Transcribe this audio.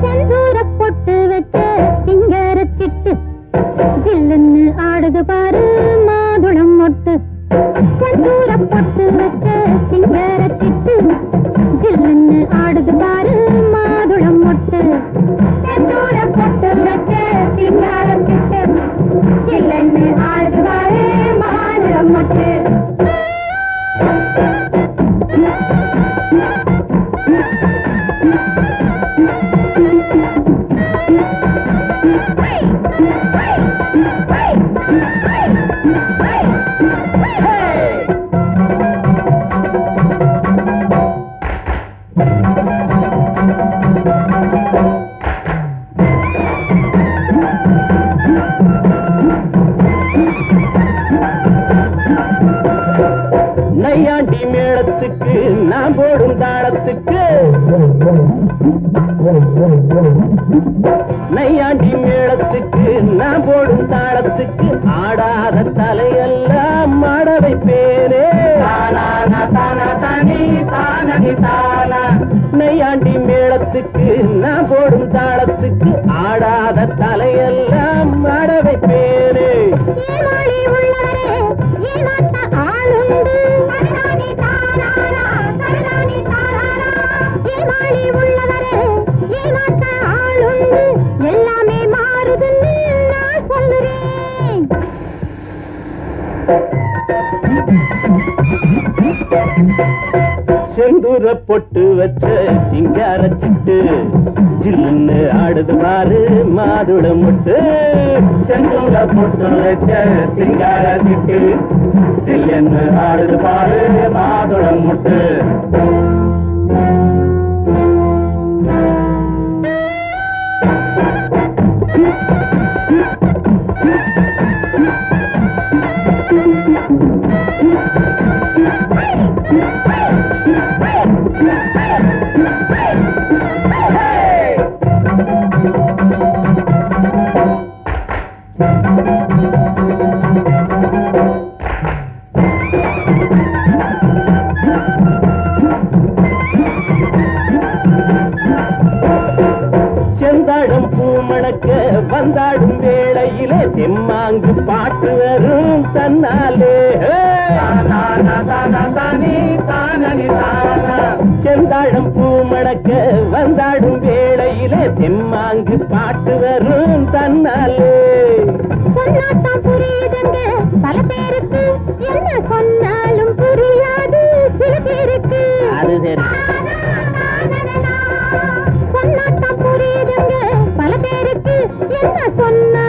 செந்தூர பொட்டு வச்ச சிங்கார சிட்டு ஜில்லுன்னு ஆடுது பாரு மாதுளம் மொட்டு. செந்தூர பொட்டு வச்ச சிங்கார சிட்டு ஜில்லுன்னு ஆடுது பாரு மாதுளம் மொட்டு. செந்தூர பொட்டு வச்ச சிங்கார சிட்டு ஜில்லுன்னு ஆடுது பாரு மாதுளம் மொட்டு. நையாண்டி மேளத்துக்கு நான் போடும் தாளத்துக்கு நையாண்டி மேளத்துக்கு நான் போடும் தாளத்துக்கு ஆடாத தலையெல்லாம் மாட வைப்பேனே. நையாண்டி மேளத்துக்கு நான் போடும் தாளத்துக்கு ஆடாத தலையெல்லாம் மாட வைப்பேனே. செந்தூர பொட்டு வச்ச சிங்கார சிட்டு ஜில்லுன்னு ஆடுது பாரு மாதுள முட்டு. செந்தூர பொட்டு வச்ச சிங்கார சிட்டு ஜில்லுன்னு ஆடுது பாரு மாதுள முட்டு. செந்தாடும் பூமணக்க வந்தாடும் வேளையிலே தெம்மாங்கு பாட்டு வரும் தன்னாலே. செந்தாடும் பூமணக்க வந்தாடும் வேளையிலே தெம்மாங்கு பாட்டு வரும் தன்னாலே. சொன்னாத்தான் புரியுதுங்க பல பேருக்கு, என்ன சொன்னாலும் புரியாது சில பேருக்கு. அது சரி. சொன்னாத்தான் புரியுதுங்க பல பேருக்கு, என்ன சொன்னா